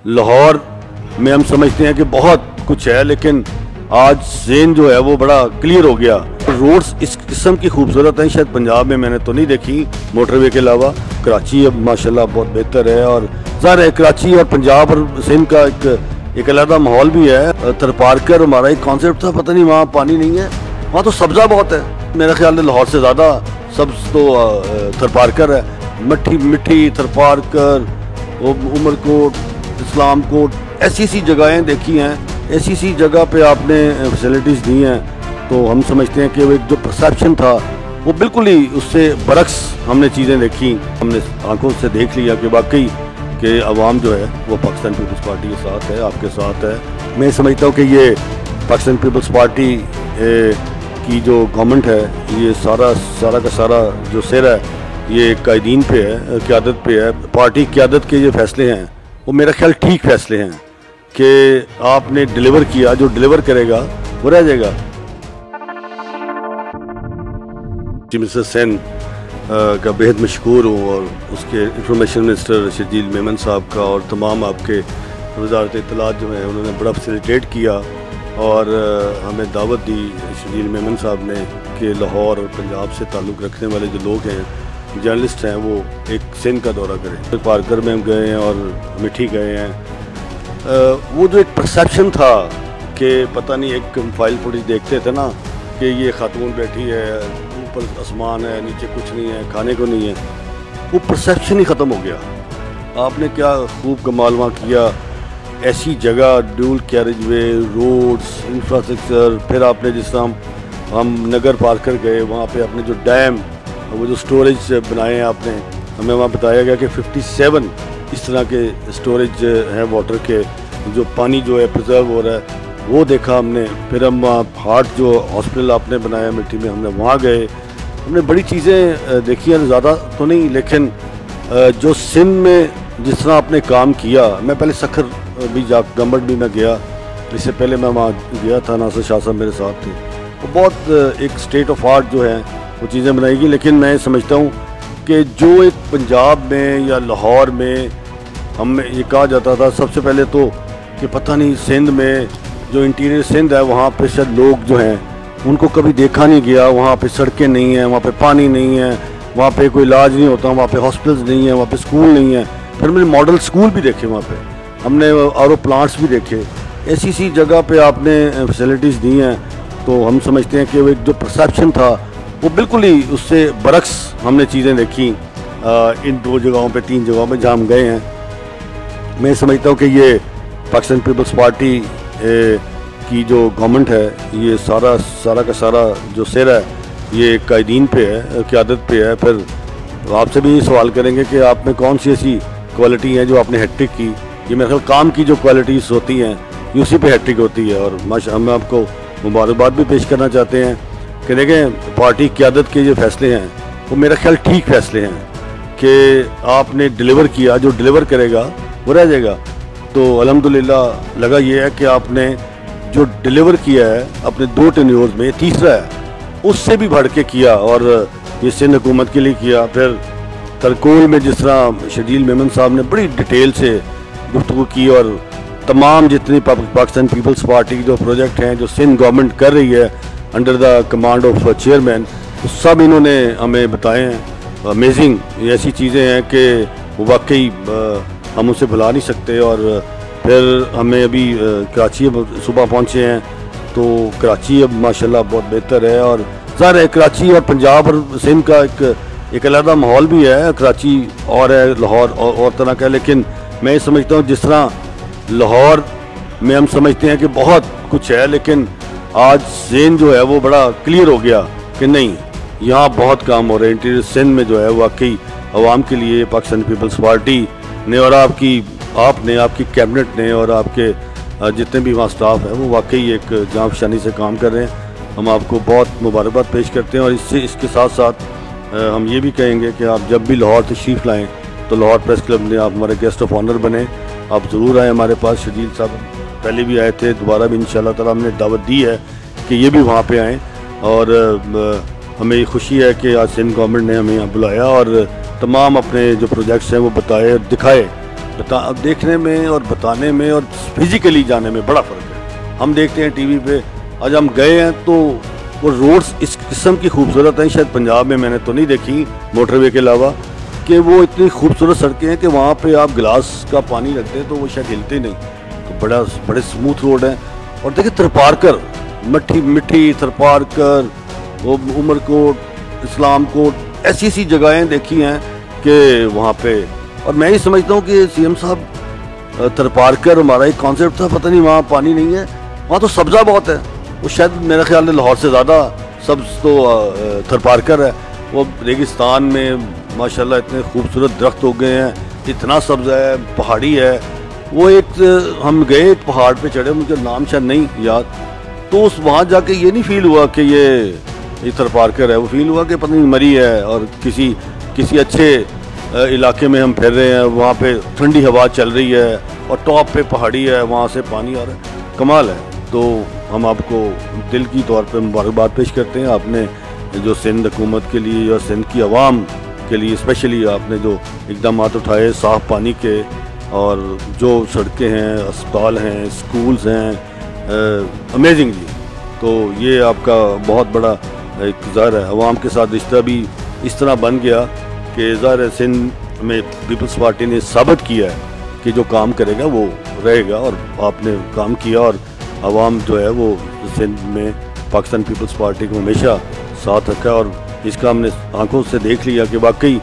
लाहौर में हम समझते हैं कि बहुत कुछ है, लेकिन आज सीन जो है वो बड़ा क्लियर हो गया। रोड्स इस किस्म की खूबसूरत हैं, शायद पंजाब में मैंने तो नहीं देखी मोटरवे के अलावा। कराची अब माशाल्लाह बहुत बेहतर है, और ज़ाहिर है कराची और पंजाब और सिंध का एक अलग माहौल भी है। थरपारकर हमारा एक कॉन्सेप्ट था, पता नहीं वहाँ पानी नहीं है, वहाँ तो सब्ज़ा बहुत है। मेरा ख्याल है लाहौर से ज़्यादा सब्ज़ तो थरपारकर है। मिट्टी मिट्टी थरपारकर, उमरकोट, इस्लाम कोट, ऐसी सी जगहें देखी हैं, ऐसी सी जगह पे आपने फैसिलिटीज़ दी हैं, तो हम समझते हैं कि वो एक जो परसेप्शन था वो बिल्कुल ही उससे बरक्स हमने चीज़ें देखी। हमने आंखों से देख लिया कि वाकई कि अवाम जो है वो पाकिस्तान पीपल्स पार्टी के साथ है, आपके साथ है। मैं समझता हूँ कि ये पाकिस्तान पीपल्स पार्टी की जो गवर्नमेंट है, ये सारा का सारा जो सिर है ये कायदीन पे है, क़यादत पे है। पार्टी क़यादत के ये फैसले हैं वो मेरा ख्याल ठीक फैसले हैं कि आपने डिलीवर किया, जो डिलीवर करेगा वो रह जाएगा। मिनिस्टर सेन का बेहद मशहूर हूँ, और उसके इंफॉर्मेशन मिनिस्टर शजील मेमन साहब का, और तमाम आपके वजारत इत्तलात जो है उन्होंने बड़ा फैसिलिटेट किया, और हमें दावत दी शजील मेमन साहब ने कि लाहौर और पंजाब से ताल्लुक़ रखने वाले जो लोग हैं, जर्नलिस्ट हैं, वो एक सिंध का दौरा करें। पारकर में हम गए हैं और मिठी गए हैं। वो जो एक परसेप्शन था कि पता नहीं, एक फाइल फुटेज देखते थे ना कि ये खातून बैठी है, ऊपर आसमान है, नीचे कुछ नहीं है, खाने को नहीं है, वो परसेप्शन ही ख़त्म हो गया। आपने क्या खूब कमाल वहाँ किया, ऐसी जगह, ड्यूल कैरेजवे, रोड्स, इंफ्रास्ट्रक्चर। फिर आपने जिस तरह हम नगर पारकर गए, वहाँ पे आपने जो डैम, वो जो स्टोरेज बनाए हैं आपने, हमें वहाँ बताया गया कि 57 इस तरह के स्टोरेज हैं वाटर के, जो पानी जो है प्रिजर्व हो रहा है, वो देखा हमने। फिर हम हार्ट जो हॉस्पिटल आपने बनाया मिट्टी में, हमने वहाँ गए, हमने बड़ी चीज़ें देखी हैं, ज़्यादा तो नहीं, लेकिन जो सिंध में जिस तरह आपने काम किया। मैं पहले सखर भी गम्बट भी मैं गया, इससे पहले मैं वहाँ गया था, नासिर शाह साहब मेरे साथ थे। वो बहुत एक स्टेट ऑफ आर्ट जो है वो चीज़ें बनाएगी। लेकिन मैं समझता हूँ कि जो एक पंजाब में या लाहौर में हमें ये कहा जाता था सबसे पहले तो कि पता नहीं सिंध में जो इंटीरियर सिंध है वहाँ पे शायद लोग जो हैं उनको कभी देखा नहीं गया, वहाँ पे सड़कें नहीं हैं, वहाँ पे पानी नहीं है, वहाँ पे कोई इलाज नहीं होता, वहाँ पे हॉस्पिटल्स नहीं है, वहाँ पे स्कूल नहीं है। फिर मैंने मॉडल स्कूल भी देखे, वहाँ पे हमने आर ओ प्लांट्स भी देखे। ऐसी सी जगह पे आपने फैसिलिटीज़ दी हैं, तो हम समझते हैं कि वो एक जो परसेप्शन था वो बिल्कुल ही उससे बरक्स हमने चीज़ें देखी इन 2 जगहों पे 3 जगहों पे जहाँ हम गए हैं। मैं समझता हूँ कि ये पाकिस्तान पीपल्स पार्टी की जो गवर्नमेंट है, ये सारा का सारा जो सिर है ये कायदीन पे है, क़यादत पे है। फिर आपसे भी सवाल करेंगे कि आप में कौन सी ऐसी क्वालिटी है जो आपने हैट्रिक की। ये मेरे ख्याल काम की जो क्वालिटीज़ होती हैं ये उसी पे हैट्रिक होती है, और माशा हम आपको मुबारकबाद भी पेश करना चाहते हैं कि देखें पार्टी क़यादत के जो फैसले हैं वो मेरा ख्याल ठीक फैसले हैं कि आपने डिलीवर किया, जो डिलीवर करेगा वो रह जाएगा। तो अल्हम्दुलिल्लाह लगा ये है कि आपने जो डिलीवर किया है अपने 2 टेन्योर्स में, तीसरा है उससे भी बढ़ के किया, और ये सिंध हुकूमत के लिए किया। फिर तरकोल में जिस तरह शजील मेमन साहब ने बड़ी डिटेल से गुफ्तगू की, और तमाम जितनी पाकिस्तान पीपल्स पार्टी के जो प्रोजेक्ट हैं जो सिंध गवर्नमेंट कर रही है under the command of chairman, वो सब इन्होंने हमें बताए हैं। अमेजिंग ऐसी चीज़ें हैं कि वाकई हम उसे भुला नहीं सकते। और फिर हमें अभी कराची सुबह पहुँचे हैं, तो कराची अब माशाल्लाह बहुत बेहतर है, और ज़ाहिर है कराची और पंजाब और सिंध का एक अलग माहौल भी है। कराची और है, लाहौर और तरह का है। लेकिन मैं समझता हूँ जिस तरह लाहौर में हम समझते हैं कि बहुत कुछ है, लेकिन आज सीन जो है वो बड़ा क्लियर हो गया कि नहीं, यहाँ बहुत काम हो रहा है। इंटीरियर सिंध में जो है वाकई अवाम के लिए पाकिस्तान पीपल्स पार्टी ने और आपकी कैबिनेट ने और आपके जितने भी वहाँ स्टाफ है वो वाकई एक जाँफशानी से काम कर रहे हैं। हम आपको बहुत मुबारकबाद पेश करते हैं, और इसके साथ साथ हम ये भी कहेंगे कि आप जब भी लाहौर तशरीफ़ लाएँ तो लाहौर प्रेस क्लब में आप हमारे गेस्ट ऑफ ऑनर बने, आप ज़रूर आएँ हमारे पास। शजील साहब पहले भी आए थे, दोबारा भी इंशाल्लाह ताला हमने दावत दी है कि ये भी वहाँ पे आएँ, और हमें खुशी है कि आज सिंध गवर्नमेंट ने हमें यहाँ बुलाया और तमाम अपने जो प्रोजेक्ट्स हैं वो बताए, दिखाए देखने में और बताने में और फिजिकली जाने में बड़ा फ़र्क है। हम देखते हैं टीवी पे, आज हम गए हैं तो वो रोड्स इस किस्म की खूबसूरत हैं, शायद पंजाब में मैंने तो नहीं देखी मोटरवे के अलावा, कि वो इतनी खूबसूरत सड़कें हैं कि वहाँ पे आप गिलास का पानी रखते हैं तो वो शायद हिलते ही नहीं। तो बड़े स्मूथ रोड हैं। और देखिए थरपारकर, मिट्टी थरपारकर, वो उमरकोट, इस्लाम कोट, ऐसी जगहें देखी हैं कि वहाँ पे। और मैं ही समझता हूँ कि सीएम साहब थरपारकर हमारा एक कॉन्सेप्ट था, पता नहीं वहाँ पानी नहीं है, वहाँ तो सब्ज़ा बहुत है। वो शायद मेरा ख्याल है लाहौर से ज़्यादा सब्ज़ तो थरपारकर है। वो रेगिस्तान में माशाल्लाह इतने खूबसूरत दरख्त हो गए हैं, इतना सब्ज़ है, पहाड़ी है। वो एक हम गए एक पहाड़ पे चढ़े, मुझे नाम शायद नहीं याद, तो उस वहाँ जाके ये नहीं फील हुआ कि ये थरपारकर है, वो फील हुआ कि पता नहीं मरी है। और किसी अच्छे इलाके में हम फिर रहे हैं, वहाँ पे ठंडी हवा चल रही है और टॉप पे पहाड़ी है, वहाँ से पानी आ रहा है, कमाल है। तो हम आपको दिल की तौर पे मुबारकबाद पेश करते हैं। आपने जो सिंध हुकूमत के लिए और सिंध की आवाम के लिए स्पेशली आपने जो इकदाम उठाए साफ़ पानी के, और जो सड़कें हैं, अस्पताल हैं, स्कूल्स हैं, अमेजिंग जी। तो ये आपका बहुत बड़ा एक ज़ाहिर है अवाम के साथ रिश्ता भी इस तरह बन गया कि ज़ाहिर है सिंध में पीपल्स पार्टी ने साबित किया है कि जो काम करेगा वो रहेगा, और आपने काम किया। और अवाम जो है वो सिंध में पाकिस्तान पीपल्स पार्टी को हमेशा साथ रखा, और इसका हमने आंखों से देख लिया कि वाकई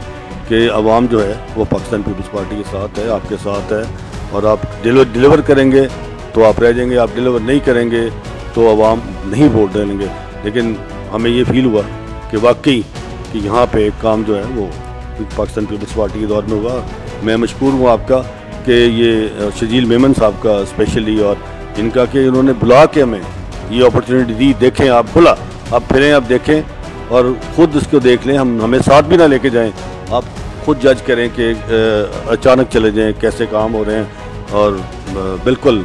कि अवाम जो है वो पाकिस्तान पीपल्स पार्टी के साथ है, आपके साथ है। और आप डिलीवर करेंगे तो आप रह जाएंगे, आप डिलीवर नहीं करेंगे तो अवाम नहीं वोट डालेंगे। लेकिन हमें ये फील हुआ कि वाकई कि यहाँ पे एक काम जो है वो पाकिस्तान पीपल्स पार्टी के दौर में हुआ। मैं मशकूर हूँ आपका कि ये शजील मेमन साहब का स्पेशली, और इनका कि इन्होंने बुला के हमें ये अपॉर्चुनिटी दी। देखें आप, खुला आप फिरें, आप देखें और ख़ुद इसको देख लें। हमें साथ भी ना लेके जाएं, आप खुद जज करें कि अचानक चले जाएं कैसे काम हो रहे हैं। और बिल्कुल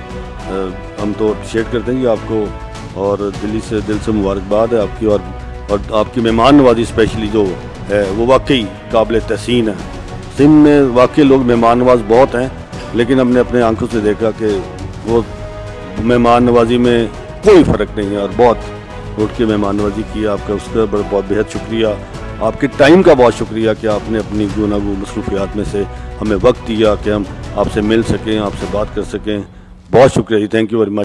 हम तो अप्रिशिएट करते हैं कि आपको, और दिल से मुबारकबाद है आपकी। और आपकी मेहमान नवाजी स्पेशली जो है वो वाकई काबिल तहसीन है। सिंध में वाकई लोग मेहमान नवाज बहुत हैं, लेकिन हमने अपने आंखों से देखा कि वो मेहमान नवाजी में कोई फ़र्क नहीं है। और बहुत उठ के मेहमान नवाजी की आपका, उसका बहुत बेहद शुक्रिया। आपके टाइम का बहुत शुक्रिया कि आपने अपनी गुनागू मसरूफियात में से हमें वक्त दिया कि हम आपसे मिल सकें, आपसे बात कर सकें। बहुत शुक्रिया जी, थैंक यू वेरी मच।